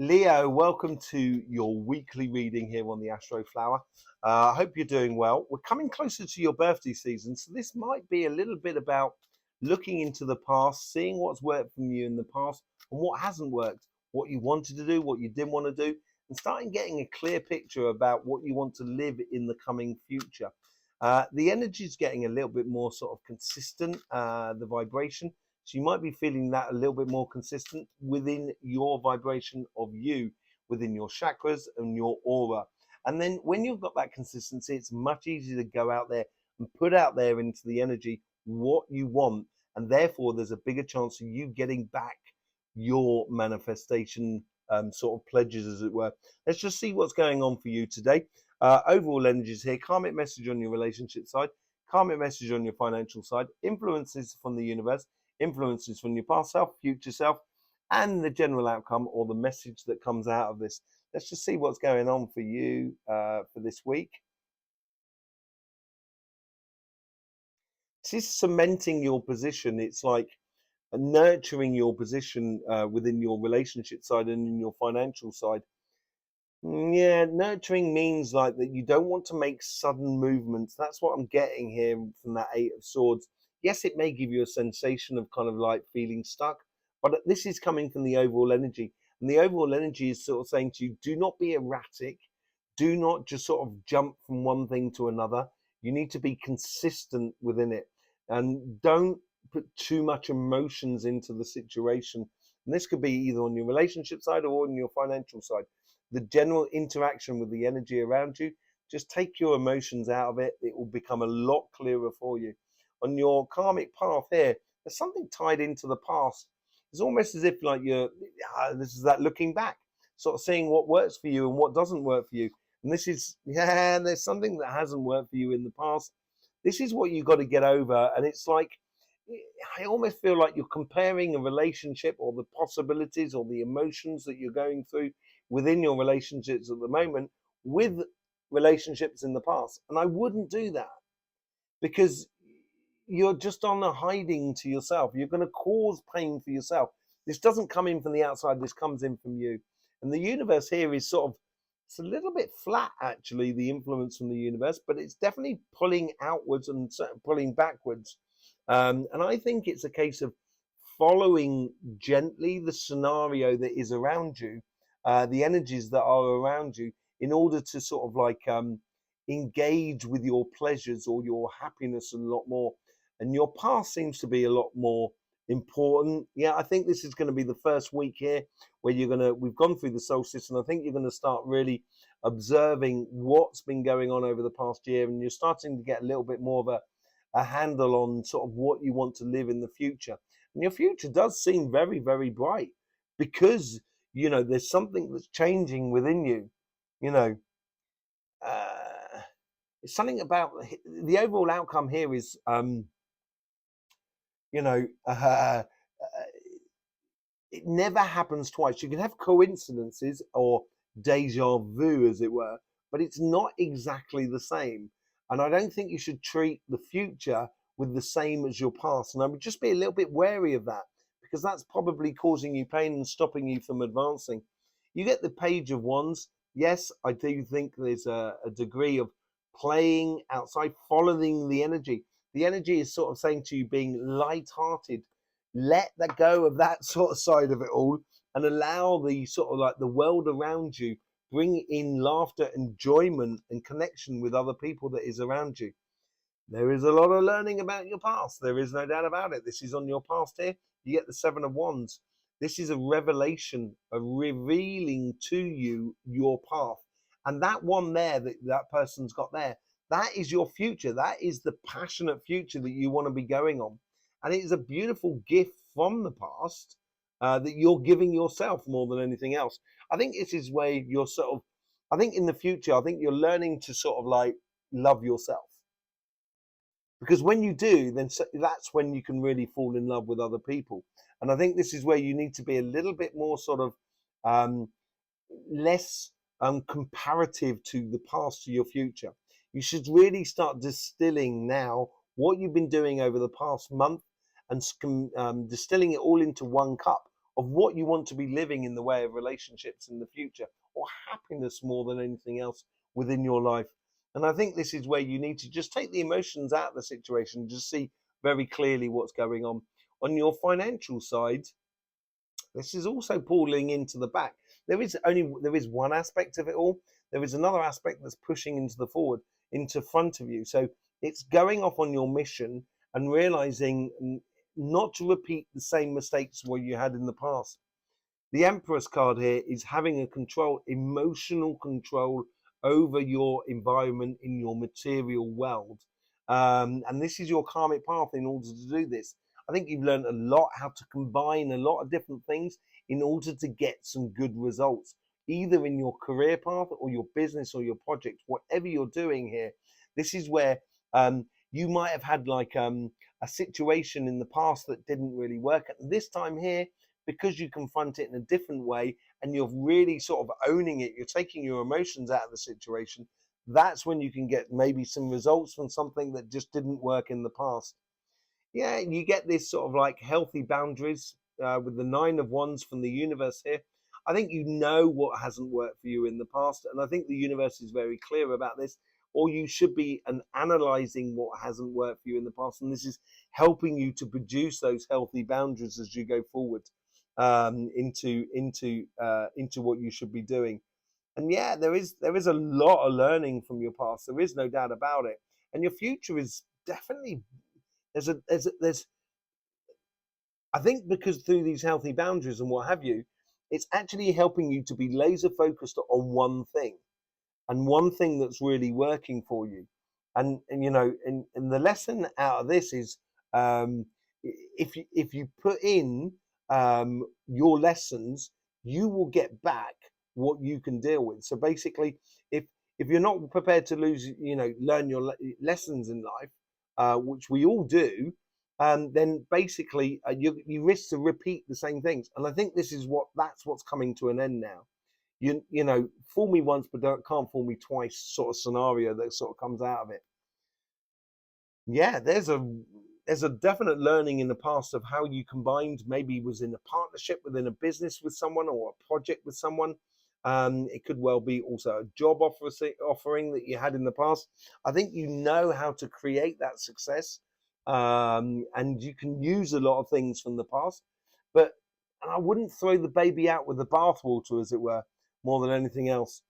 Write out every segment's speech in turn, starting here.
Leo, welcome to your weekly reading here on the Astroflower. I hope you're doing well. We're coming closer to your birthday season, so this might be a little bit about looking into the past, seeing what's worked from you in the past and what hasn't worked, what you wanted to do, what you didn't want to do, and starting getting a clear picture about what you want to live in the coming future. The energy is getting a little bit more sort of consistent, the vibration. So you might be feeling that a little bit more consistent within your vibration of you, within your chakras and your aura. And then when you've got that consistency, it's much easier to go out there and put out there into the energy what you want. And therefore, there's a bigger chance of you getting back your manifestation sort of pledges, as it were. Let's just see what's going on for you today. Overall energies here, karmic message on your relationship side, karmic message on your financial side, influences from the universe, influences from your past self, future self, and the general outcome or the message that comes out of this. Let's just see what's going on for you for this week. This is cementing your position. It's like nurturing your position within your relationship side and in your financial side. Yeah, nurturing means like that you don't want to make sudden movements. That's what I'm getting here from that Eight of Swords. Yes, it may give you a sensation of kind of like feeling stuck, but this is coming from the overall energy. And the overall energy is sort of saying to you, do not be erratic. Do not just sort of jump from one thing to another. You need to be consistent within it. And don't put too much emotions into the situation. And this could be either on your relationship side or on your financial side. The general interaction with the energy around you, just take your emotions out of it. It will become a lot clearer for you. On your karmic path here, there's something tied into the past. It's almost as if like this is that looking back, sort of seeing what works for you and what doesn't work for you. And this is, there's something that hasn't worked for you in the past. This is what you've got to get over. And it's like, I almost feel like you're comparing a relationship or the possibilities or the emotions that you're going through within your relationships at the moment with relationships in the past. And I wouldn't do that because you're just on a hiding to yourself. You're going to cause pain for yourself. This doesn't come in from the outside. This comes in from you. And the universe here is sort of, it's a little bit flat, actually, the influence from the universe, but it's definitely pulling outwards and pulling backwards. And I think it's a case of following gently the scenario that is around you, the energies that are around you, in order to sort of like engage with your pleasures or your happiness a lot more. And your past seems to be a lot more important. Yeah, I think this is going to be the first week here where we've gone through the solstice, and I think you're going to start really observing what's been going on over the past year, and you're starting to get a little bit more of a handle on sort of what you want to live in the future. And your future does seem very, very bright because, there's something that's changing within you. You know, it's something about the overall outcome here is, you know, uh, it never happens twice. You can have coincidences or deja vu, as it were, but it's not exactly the same. And I don't think you should treat the future with the same as your past. And I would just be a little bit wary of that because that's probably causing you pain and stopping you from advancing. You get the Page of Wands. Yes, I do think there's a degree of playing outside, following the energy. The energy is sort of saying to you, being light-hearted, let that go of that sort of side of it all and allow the sort of like the world around you, bring in laughter, enjoyment and connection with other people that is around you. There is a lot of learning about your past. There is no doubt about it. This is on your past here. You get the Seven of Wands. This is a revelation, a revealing to you your path. And that one there that person's got there, that is your future. That is the passionate future that you want to be going on. And it is a beautiful gift from the past that you're giving yourself more than anything else. I think this is where you're sort of, I think in the future, I think you're learning to sort of like love yourself. Because when you do, then that's when you can really fall in love with other people. And I think this is where you need to be a little bit more sort of less comparative to the past to your future. You should really start distilling now what you've been doing over the past month and distilling it all into one cup. of what you want to be living in the way of relationships in the future, or happiness more than anything else within your life. And I think this is where you need to just take the emotions out of the situation, just see very clearly what's going on. On your financial side, this is also pulling into the back. There is one aspect of it all. There is another aspect that's pushing into the forward, into front of you. So it's going off on your mission and realizing not to repeat the same mistakes what you had in the past. The Empress card here is having a emotional control over your environment in your material world. And this is your karmic path in order to do this. I think you've learned a lot how to combine a lot of different things in order to get some good results, either in your career path or your business or your project, whatever you're doing here. This is where you might have had like a situation in the past that didn't really work. And this time here, because you confront it in a different way and you're really sort of owning it, you're taking your emotions out of the situation, that's when you can get maybe some results from something that just didn't work in the past. Yeah, you get this sort of like healthy boundaries with the 9 of Wands from the universe here. I think you know what hasn't worked for you in the past, and I think the universe is very clear about this. Or you should be analyzing what hasn't worked for you in the past, and this is helping you to produce those healthy boundaries as you go forward into what you should be doing. And yeah, there is a lot of learning from your past. There is no doubt about it, and your future is definitely there's I think because through these healthy boundaries and what have you, it's actually helping you to be laser focused on one thing and one thing that's really working for you. And you know, and the lesson out of this is if you put in your lessons, you will get back what you can deal with. So basically, if you're not prepared to learn your lessons in life, which we all do, then basically you risk to repeat the same things. And I think that's what's coming to an end now. You know, fool me once but can't fool me twice sort of scenario that sort of comes out of it. Yeah, there's a definite learning in the past of how you combined, maybe was in a partnership within a business with someone or a project with someone. It could well be also a job offering that you had in the past. I think you know how to create that success, and you can use a lot of things from the past. But I wouldn't throw the baby out with the bathwater, as it were, more than anything else.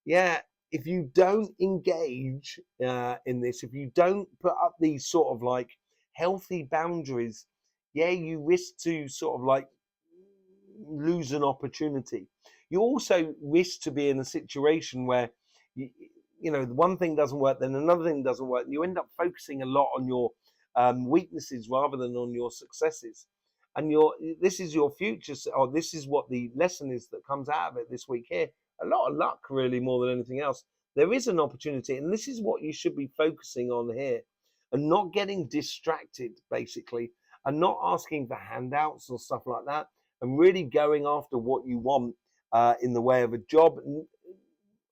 Yeah, if you don't engage in this, if you don't put up these sort of like healthy boundaries, yeah, you risk to sort of like lose an opportunity. You also risk to be in a situation where you, one thing doesn't work, then another thing doesn't work, and you end up focusing a lot on your weaknesses rather than on your successes. And this is your future, or this is what the lesson is that comes out of it this week here. A lot of luck, really, more than anything else. There is an opportunity, and this is what you should be focusing on here, and not getting distracted, basically, and not asking for handouts or stuff like that, and really going after what you want in the way of a job, and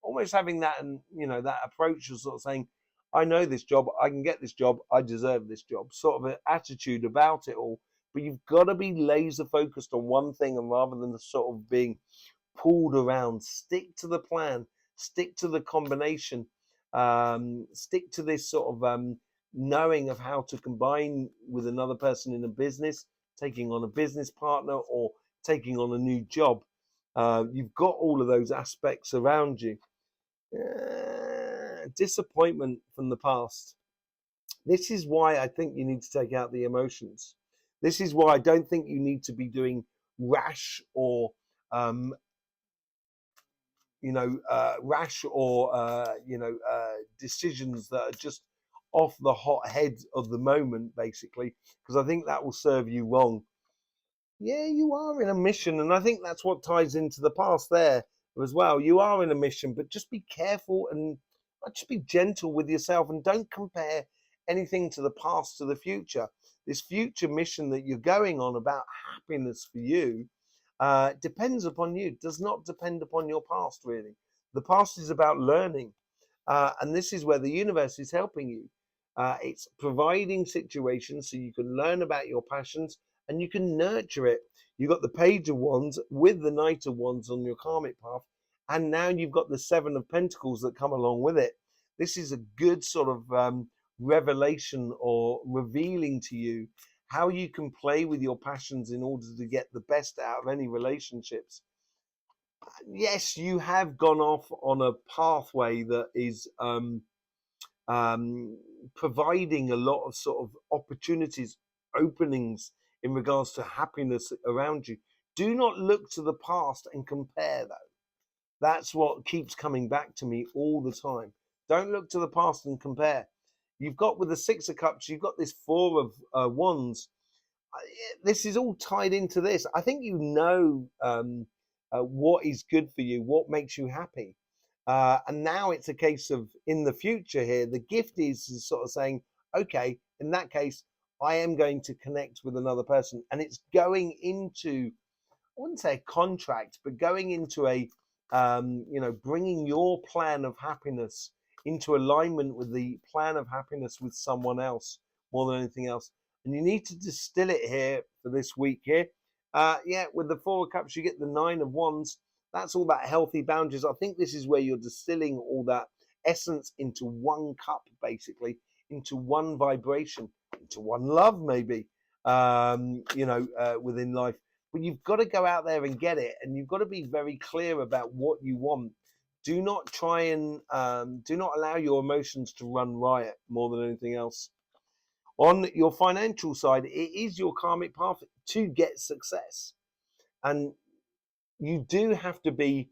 almost having that, and that approach of sort of saying, I know this job, I can get this job, I deserve this job, sort of an attitude about it all. But you've got to be laser focused on one thing, and rather than sort of being pulled around, stick to the plan, stick to the combination, stick to this sort of knowing of how to combine with another person in a business, taking on a business partner or taking on a new job. You've got all of those aspects around you. Disappointment from the past. This is why I think you need to take out the emotions. This is why I don't think you need to be doing rash or um, decisions that are just off the hot head of the moment, basically, because I think that will serve you wrong. Yeah, you are in a mission, and I think that's what ties into the past there as well. You are in a mission, but just be careful and just be gentle with yourself, and don't compare anything to the past to the future. This future mission that you're going on about happiness for you depends upon you, does not depend upon your past, really. The past is about learning, and this is where the universe is helping you. It's providing situations so you can learn about your passions and you can nurture it. You've got the Page of Wands with the Knight of Wands on your karmic path, and now you've got the Seven of Pentacles that come along with it. This is a good sort of revelation or revealing to you how you can play with your passions in order to get the best out of any relationships. Yes, you have gone off on a pathway that is providing a lot of sort of opportunities, openings in regards to happiness around you. Do not look to the past and compare, though. That's what keeps coming back to me all the time. Don't look to the past and compare. You've got with the Six of Cups, you've got this Four of Wands. This is all tied into this. I think you know what is good for you, what makes you happy. And now it's a case of in the future here, the gift is sort of saying, okay, in that case, I am going to connect with another person. And it's going into, I wouldn't say a contract, but going into a, bringing your plan of happiness into alignment with the plan of happiness with someone else more than anything else. And you need to distill it here for this week here. With the Four of Cups, you get the Nine of Wands. That's all that healthy boundaries. I think this is where you're distilling all that essence into one cup, basically, into one vibration, into one love, maybe, within life. But you've got to go out there and get it, and you've got to be very clear about what you want. Do not try and do not allow your emotions to run riot more than anything else. On your financial side, it is your karmic path to get success, and you do have to be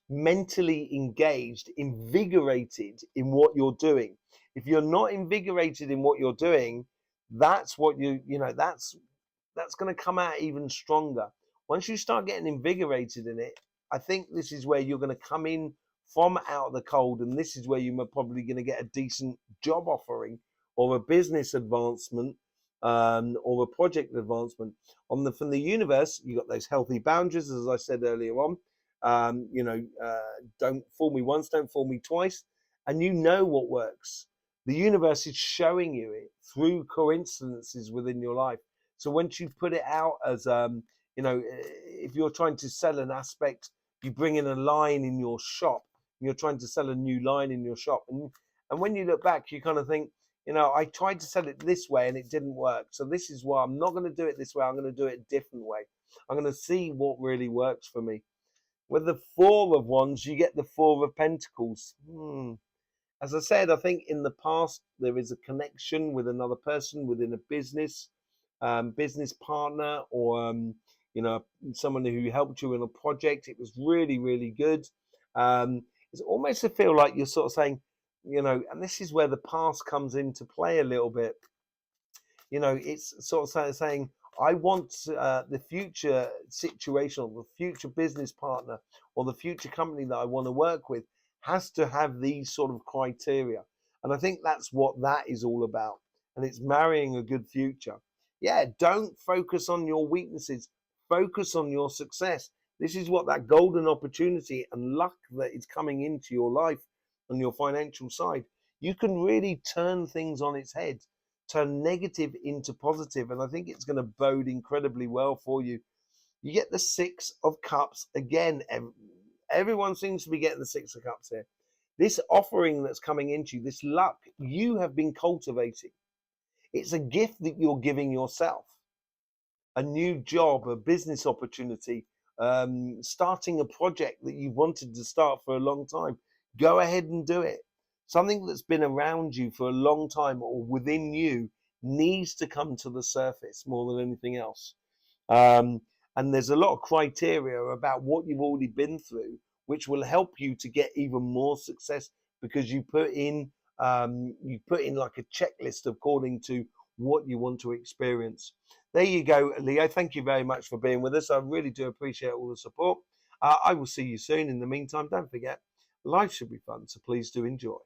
mentally engaged, invigorated in what you're doing. If you're not invigorated in what you're doing, that's what that's going to come out even stronger. Once you start getting invigorated in it, I think this is where you're going to come in from out of the cold, and this is where you're probably going to get a decent job offering or a business advancement or a project advancement. From the universe, you got those healthy boundaries, as I said earlier on. Don't fool me once, don't fool me twice, and you know what works. The universe is showing you it through coincidences within your life. So once you put it out as, if you're trying to sell an aspect, you bring in a line in your shop, and you're trying to sell a new line in your shop. And when you look back, you kind of think, I tried to sell it this way and it didn't work. So this is why I'm not going to do it this way. I'm going to do it a different way. I'm going to see what really works for me. With the Four of Wands, you get the Four of Pentacles. As I said, I think in the past, there is a connection with another person within a business partner, or someone who helped you in a project. It was really, really good. It's almost to feel like you're sort of saying, and this is where the past comes into play a little bit. It's sort of saying, I want the future situation or the future business partner or the future company that I want to work with has to have these sort of criteria. And I think that's what that is all about. And it's marrying a good future. Yeah, don't focus on your weaknesses. Focus on your success. This is what that golden opportunity and luck that is coming into your life on your financial side. You can really turn things on its head, turn negative into positive, and I think it's going to bode incredibly well for you. You get the Six of Cups again. Everyone seems to be getting the Six of Cups here. This offering that's coming into you, this luck you have been cultivating. It's a gift that you're giving yourself. A new job, a business opportunity, starting a project that you've wanted to start for a long time. Go ahead and do it. Something that's been around you for a long time or within you needs to come to the surface more than anything else. And there's a lot of criteria about what you've already been through, which will help you to get even more success because you put in like a checklist according to what you want to experience. There you go, Leo. Thank you very much for being with us. I really do appreciate all the support. I will see you soon. In the meantime, don't forget, life should be fun, so please do enjoy.